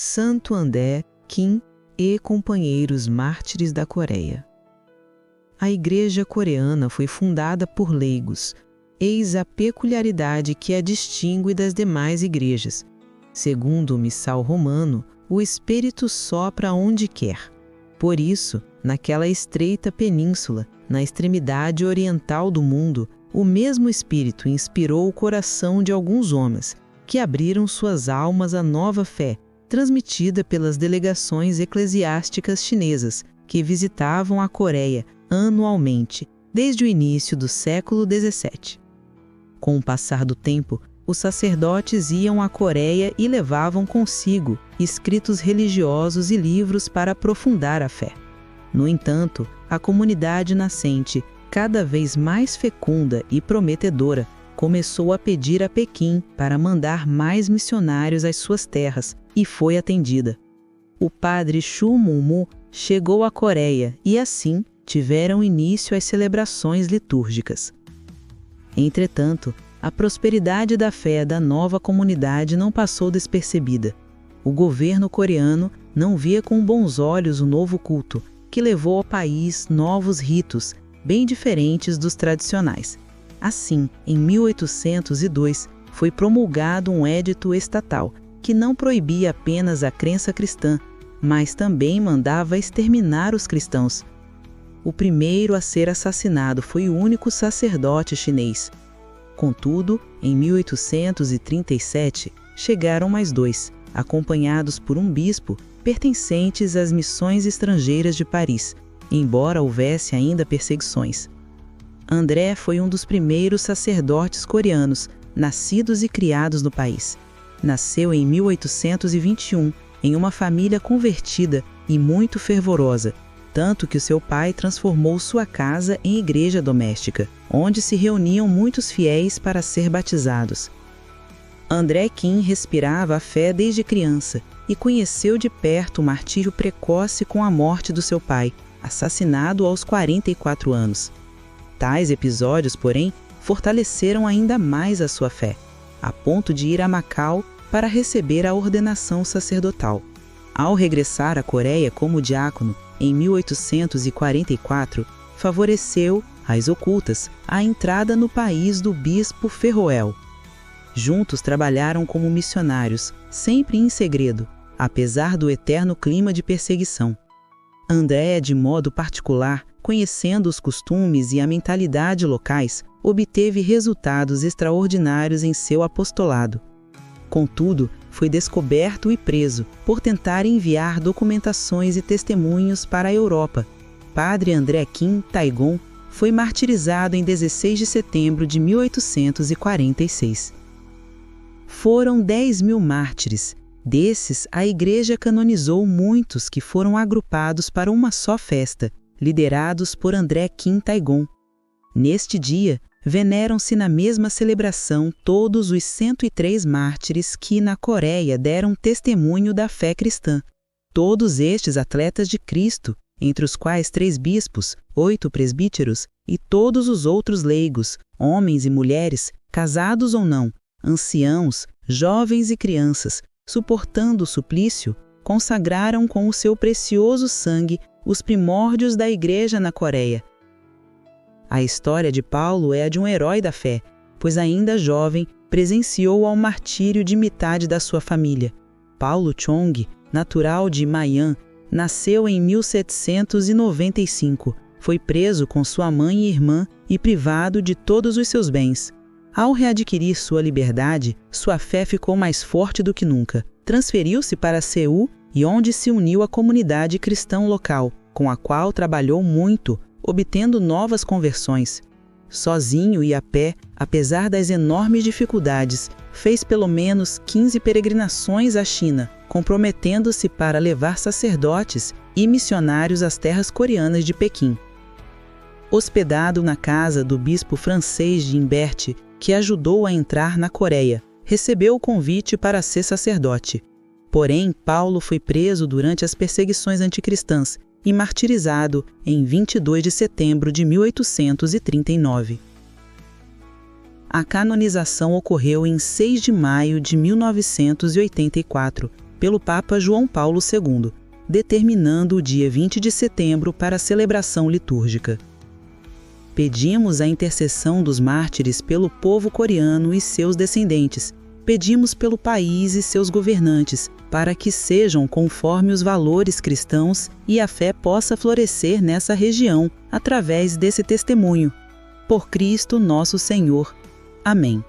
Santo André Kim e companheiros mártires da Coreia. A Igreja coreana foi fundada por leigos. Eis a peculiaridade que a distingue das demais igrejas. Segundo o missal romano, o Espírito sopra onde quer. Por isso, naquela estreita península, na extremidade oriental do mundo, o mesmo Espírito inspirou o coração de alguns homens, que abriram suas almas à nova fé, transmitida pelas delegações eclesiásticas chinesas, que visitavam a Coreia anualmente, desde o início do século XVII. Com o passar do tempo, os sacerdotes iam à Coreia e levavam consigo escritos religiosos e livros para aprofundar a fé. No entanto, a comunidade nascente, cada vez mais fecunda e prometedora, começou a pedir a Pequim para mandar mais missionários às suas terras, e foi atendida. O padre Chu Mung-mu chegou à Coreia e, assim, tiveram início as celebrações litúrgicas. Entretanto, a prosperidade da fé da nova comunidade não passou despercebida. O governo coreano não via com bons olhos o novo culto, que levou ao país novos ritos, bem diferentes dos tradicionais. Assim, em 1802, foi promulgado um edito estatal, que não proibia apenas a crença cristã, mas também mandava exterminar os cristãos. O primeiro a ser assassinado foi o único sacerdote chinês. Contudo, em 1837, chegaram mais dois, acompanhados por um bispo, pertencentes às missões estrangeiras de Paris, embora houvesse ainda perseguições. André foi um dos primeiros sacerdotes coreanos, nascidos e criados no país. Nasceu em 1821, em uma família convertida e muito fervorosa, tanto que o seu pai transformou sua casa em igreja doméstica, onde se reuniam muitos fiéis para ser batizados. André Kim respirava a fé desde criança e conheceu de perto o martírio precoce com a morte do seu pai, assassinado aos 44 anos. Tais episódios, porém, fortaleceram ainda mais a sua fé, a ponto de ir a Macau para receber a ordenação sacerdotal. Ao regressar à Coreia como diácono, em 1844, favoreceu, às ocultas, a entrada no país do bispo Ferroel. Juntos trabalharam como missionários, sempre em segredo, apesar do eterno clima de perseguição. André, de modo particular, conhecendo os costumes e a mentalidade locais, obteve resultados extraordinários em seu apostolado. Contudo, foi descoberto e preso por tentar enviar documentações e testemunhos para a Europa. Padre André Kim Taegon foi martirizado em 16 de setembro de 1846. Foram 10.000 mártires. Desses, a Igreja canonizou muitos que foram agrupados para uma só festa, liderados por André Kim Taegon. Neste dia, veneram-se na mesma celebração todos os 103 mártires que na Coreia deram testemunho da fé cristã. Todos estes atletas de Cristo, entre os quais 3 bispos, 8 presbíteros e todos os outros leigos, homens e mulheres, casados ou não, anciãos, jovens e crianças, suportando o suplício, consagraram com o seu precioso sangue os primórdios da Igreja na Coreia. A história de Paulo é a de um herói da fé, pois ainda jovem presenciou ao martírio de metade da sua família. Paulo Chong, natural de Mayan, nasceu em 1795, foi preso com sua mãe e irmã e privado de todos os seus bens. Ao readquirir sua liberdade, sua fé ficou mais forte do que nunca. Transferiu-se para Seul e onde se uniu à comunidade cristã local, com a qual trabalhou muito, obtendo novas conversões. Sozinho e a pé, apesar das enormes dificuldades, fez pelo menos 15 peregrinações à China, comprometendo-se para levar sacerdotes e missionários às terras coreanas de Pequim. Hospedado na casa do bispo francês de Imbert, que ajudou a entrar na Coreia, recebeu o convite para ser sacerdote. Porém, Paulo foi preso durante as perseguições anticristãs e martirizado em 22 de setembro de 1839. A canonização ocorreu em 6 de maio de 1984, pelo Papa João Paulo II, determinando o dia 20 de setembro para a celebração litúrgica. Pedimos a intercessão dos mártires pelo povo coreano e seus descendentes. Pedimos pelo país e seus governantes, para que sejam conforme os valores cristãos e a fé possa florescer nessa região, através desse testemunho. Por Cristo nosso Senhor. Amém.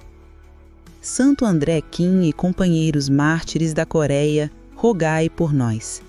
Santo André Kim e companheiros mártires da Coreia, rogai por nós.